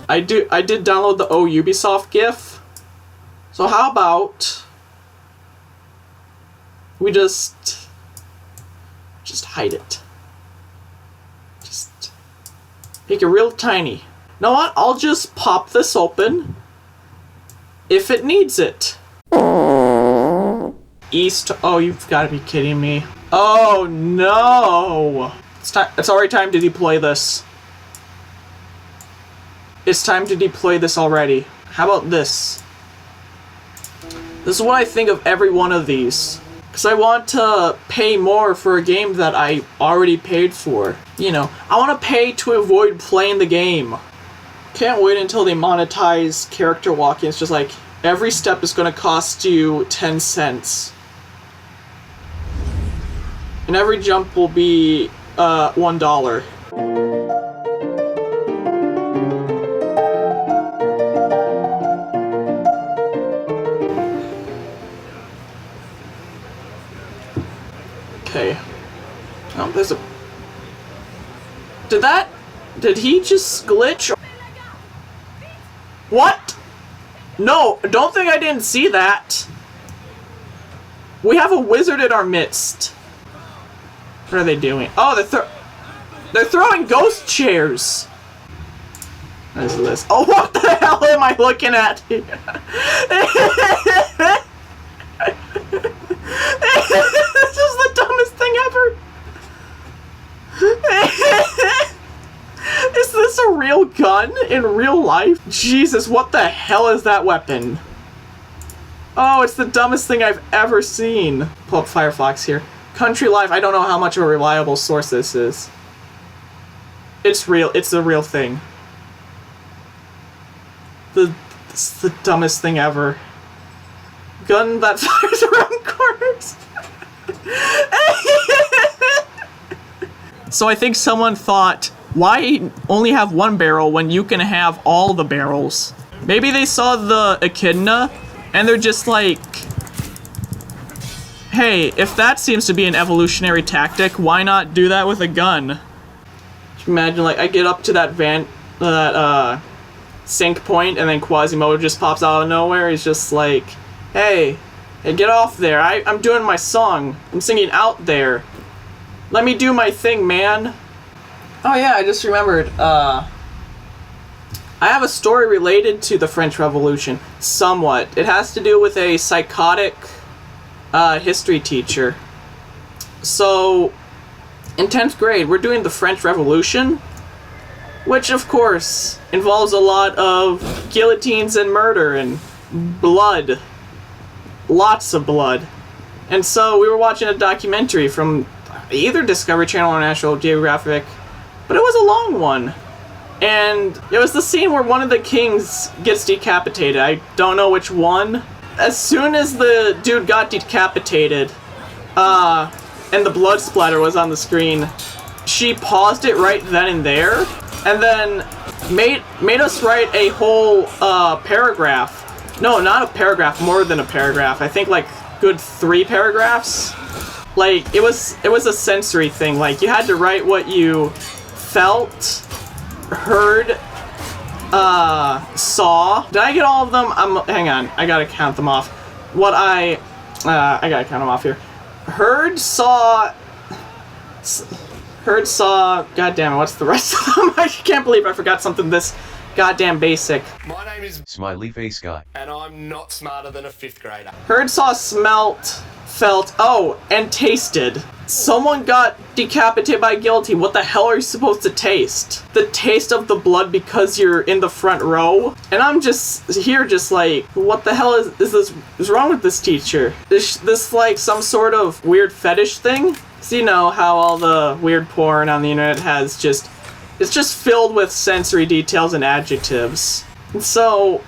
I did download the Ubisoft GIF. So how about we just hide it. Just make it real tiny. You know what? I'll just pop this open if it needs it. East. Oh, you've got to be kidding me. Oh no! It's already time to deploy this. It's time to deploy this already. How about this? This is what I think of every one of these. Because I want to pay more for a game that I already paid for. You know, I want to pay to avoid playing the game. Can't wait until they monetize character walking. It's just like, every step is going to cost you 10 cents. And every jump will be $1. Okay. Oh, there's a... Did he just glitch? What? No, don't think I didn't see that. We have a wizard in our midst. What are they doing? Oh, they're throwing ghost chairs. What is this? Oh, what the hell am I looking at? This is the dumbest thing ever. Is this a real gun in real life? Jesus, what the hell is that weapon? Oh, it's the dumbest thing I've ever seen. Pull up Firefox here. Country Life, I don't know how much of a reliable source this is. It's real, it's a real thing. It's the dumbest thing ever. Gun that fires around corners. So I think someone thought, why only have one barrel when you can have all the barrels? Maybe they saw the echidna, and they're just like, hey, if that seems to be an evolutionary tactic, why not do that with a gun? Imagine, like, I get up to that sink point, and then Quasimodo just pops out of nowhere. He's just like, hey, get off there. I'm doing my song. I'm singing out there. Let me do my thing, man. Oh yeah, I just remembered. I have a story related to the French Revolution, somewhat. It has to do with a psychotic history teacher. So, in 10th grade, we're doing the French Revolution, which of course involves a lot of guillotines and murder and blood. Lots of blood. And so we were watching a documentary from either Discovery Channel or National Geographic, but it was a long one. And it was the scene where one of the kings gets decapitated. I don't know which one. As soon as the dude got decapitated, and the blood splatter was on the screen, she paused it right then and there, and then made us write a whole paragraph. No, not a paragraph, more than a paragraph. I think like good 3 paragraphs. Like, it was a sensory thing. Like, you had to write what you felt, heard, saw. Did I get all of them? Hang on, I gotta count them off. I gotta count them off here. Heard, saw, god damn it, what's the rest of them? I can't believe I forgot something this goddamn basic. My name is Smiley Face Guy, and I'm not smarter than a 5th grader. Heard, saw, smelt, felt, oh, and tasted. Someone got decapitated by guillotine. What the hell are you supposed to taste? The taste of the blood because you're in the front row? And I'm just here just like, what the hell is wrong with this teacher? Is this like some sort of weird fetish thing? So you know how all the weird porn on the internet has it's just filled with sensory details and adjectives. And so,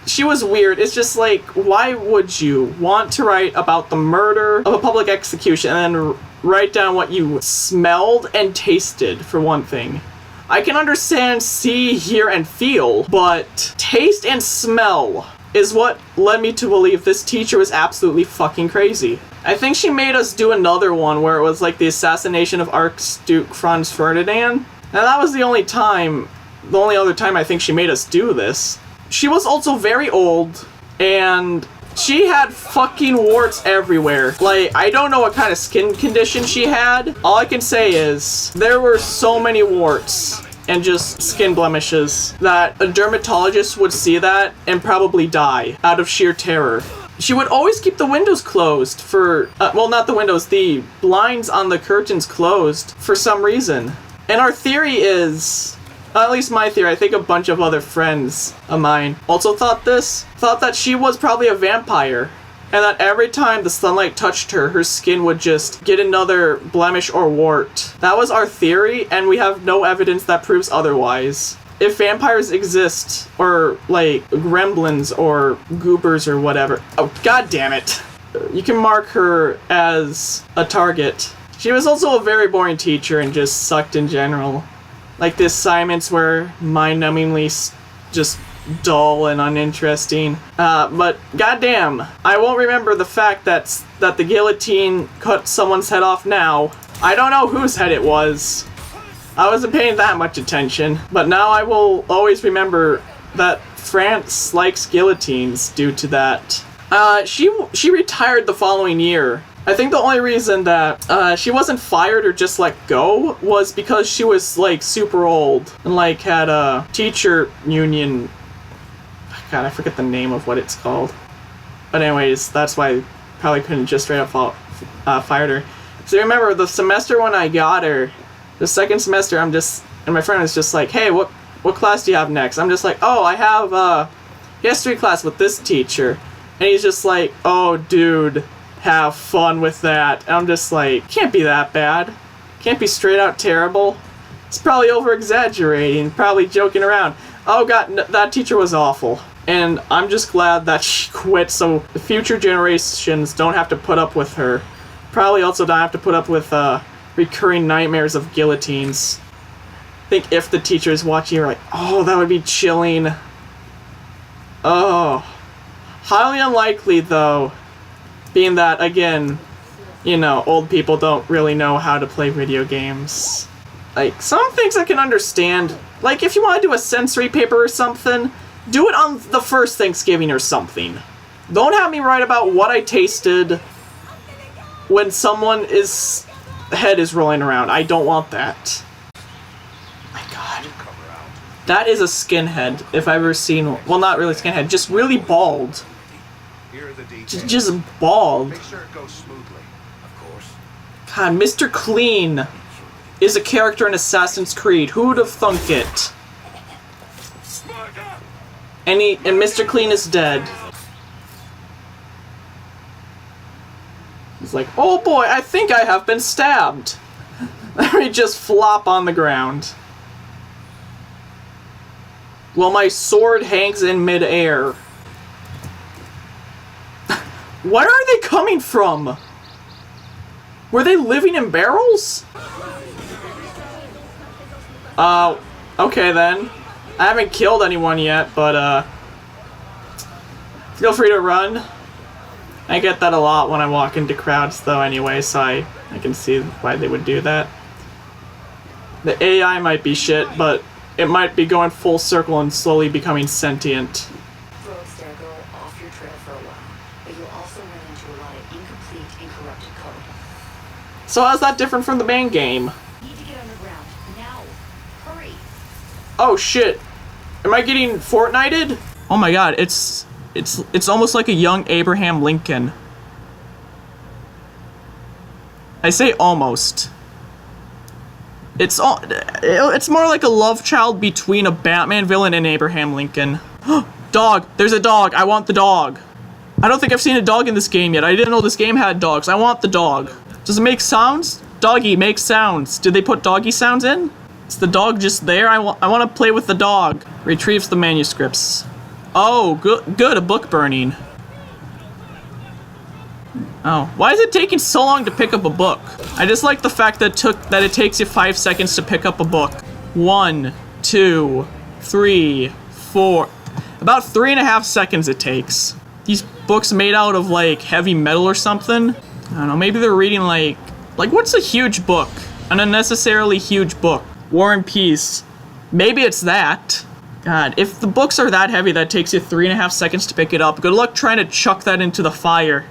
she was weird. It's just like, why would you want to write about the murder of a public execution and then write down what you smelled and tasted, for one thing? I can understand see, hear, and feel, but taste and smell is what led me to believe this teacher was absolutely fucking crazy. I think she made us do another one where it was like the assassination of Archduke Franz Ferdinand, and that was the only time the only other time I think she made us do this. She was also very old, and she had fucking warts everywhere. Like, I don't know what kind of skin condition she had. All I can say is, there were so many warts and just skin blemishes that a dermatologist would see that and probably die out of sheer terror. She would always keep the windows closed for, well, not the windows, the blinds on the curtains closed for some reason. And our theory is, at least my theory, I think a bunch of other friends of mine also thought that she was probably a vampire, and that every time the sunlight touched her, her skin would just get another blemish or wart. That was our theory, and we have no evidence that proves otherwise. If vampires exist, or like gremlins or goobers or whatever, oh god damn it, you can mark her as a target. She was also a very boring teacher and just sucked in general. Like, the assignments were mind-numbingly just dull and uninteresting. But goddamn, I won't remember the fact that the guillotine cut someone's head off now. I don't know whose head it was. I wasn't paying that much attention, but now I will always remember that France likes guillotines due to that. She retired the following year. I think the only reason that she wasn't fired or just let go was because she was like super old and like had a teacher union. God, I forget the name of what it's called. But anyways, that's why I probably couldn't just straight up fired her. So remember, the semester when I got her, the second semester, and my friend was just like, hey, what class do you have next? I'm just like, oh, I have a history class with this teacher. And he's just like, oh, dude, have fun with that. And I'm just like, can't be that bad. Can't be straight out terrible. It's probably over-exaggerating, probably joking around. Oh god, that teacher was awful. And I'm just glad that she quit so the future generations don't have to put up with her. Probably also don't have to put up with recurring nightmares of guillotines. I think if the teacher is watching, you're like, oh, that would be chilling. Oh. Highly unlikely, though, being that, again, you know, old people don't really know how to play video games. Like, some things I can understand. Like, if you want to do a sensory paper or something, do it on the first Thanksgiving or something. Don't have me write about what I tasted when someone's head is rolling around. I don't want that. My god. That is a skinhead, if I've ever seen one. Well, not really skinhead, just really bald. Just bald. Make sure it goes smoothly, of course. God, Mr. Clean is a character in Assassin's Creed. Who would have thunk it? And Mr. Clean is dead. He's like, oh boy, I think I have been stabbed. Let me just flop on the ground. Well, my sword hangs in midair. Where are they coming from? Were they living in barrels? Okay then. I haven't killed anyone yet, but, feel free to run. I get that a lot when I walk into crowds, though, anyway, so I can see why they would do that. The AI might be shit, but it might be going full circle and slowly becoming sentient. Roads there go off your trail for a while, but you'll also run into a lot of incomplete and corrupted code. So how's that different from the main game? Need to get underground, now. Hurry! Oh shit. Am I getting Fortnited? Oh my god, it's almost like a young Abraham Lincoln. I say almost. It's more like a love child between a Batman villain and Abraham Lincoln. Dog! There's a dog! I want the dog! I don't think I've seen a dog in this game yet. I didn't know this game had dogs. I want the dog. Does it make sounds? Doggy, make sounds. Did they put doggy sounds in? Is the dog just there? I want to play with the dog. Retrieves the manuscripts. Oh, good, a book burning. Oh, why is it taking so long to pick up a book? I just like the fact that it takes you 5 seconds to pick up a book. 1, 2, 3, 4. About 3.5 seconds it takes. These books made out of like heavy metal or something. I don't know, maybe they're reading like what's a huge book? An unnecessarily huge book. War and Peace. Maybe it's that. God, if the books are that heavy that takes you 3.5 seconds to pick it up, good luck trying to chuck that into the fire.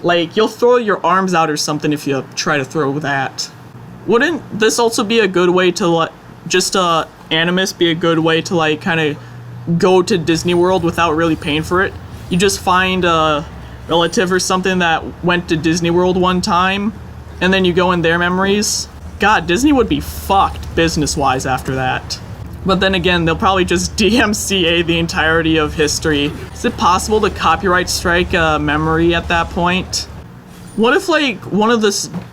Like, you'll throw your arms out or something if you try to throw that. Wouldn't this also be a good way to, like, just, Animus be a good way to, like, kind of go to Disney World without really paying for it? You just find a relative or something that went to Disney World one time, and then you go in their memories. God, Disney would be fucked business-wise after that. But then again, they'll probably just DMCA the entirety of history. Is it possible to copyright strike a memory at that point? What if, like,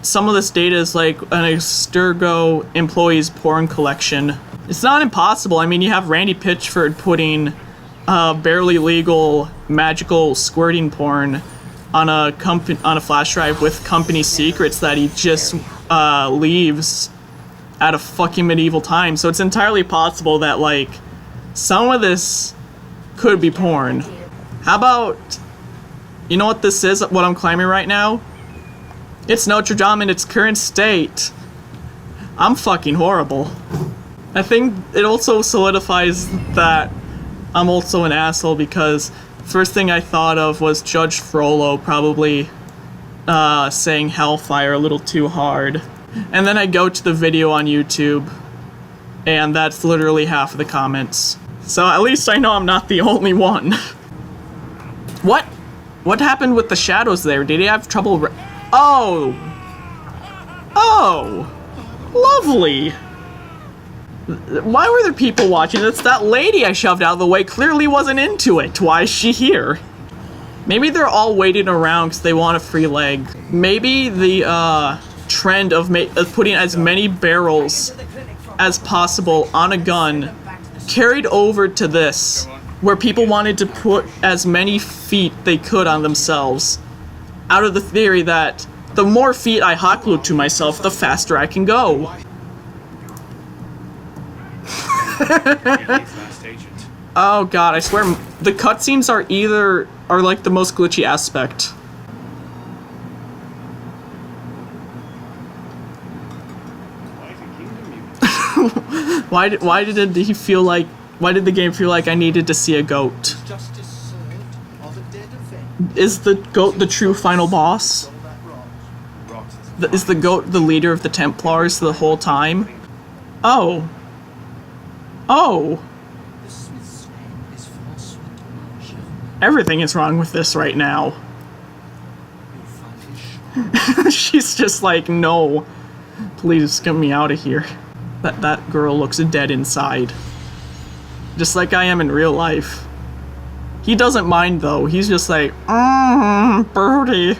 some of this data is, like, an Extergo employee's porn collection? It's not impossible. I mean, you have Randy Pitchford putting barely legal magical squirting porn on a flash drive with company secrets that he just leaves at a fucking medieval time. So it's entirely possible that, like, some of this could be porn. How about, you know what this is, what I'm climbing right now? It's Notre Dame in its current state. I'm fucking horrible. I think it also solidifies that I'm also an asshole, because first thing I thought of was Judge Frollo probably saying Hellfire a little too hard. And then I go to the video on YouTube, and that's literally half of the comments. So at least I know I'm not the only one. What? What happened with the shadows there? Did he have trouble Oh! Oh! Lovely! Why were there people watching? It's that lady I shoved out of the way clearly wasn't into it. Why is she here? Maybe they're all waiting around because they want a free leg. Maybe the trend of putting as many barrels as possible on a gun carried over to this, where people wanted to put as many feet they could on themselves, out of the theory that the more feet I hot glue to myself, the faster I can go. Oh god, I swear, the cutscenes are like the most glitchy aspect. Why did the game feel like I needed to see a goat? Is the goat the true final boss? Is the goat the leader of the Templars the whole time? Oh. Oh. Everything is wrong with this right now. She's just like, no. Please get me out of here. That girl looks dead inside. Just like I am in real life. He doesn't mind though. He's just like, birdie.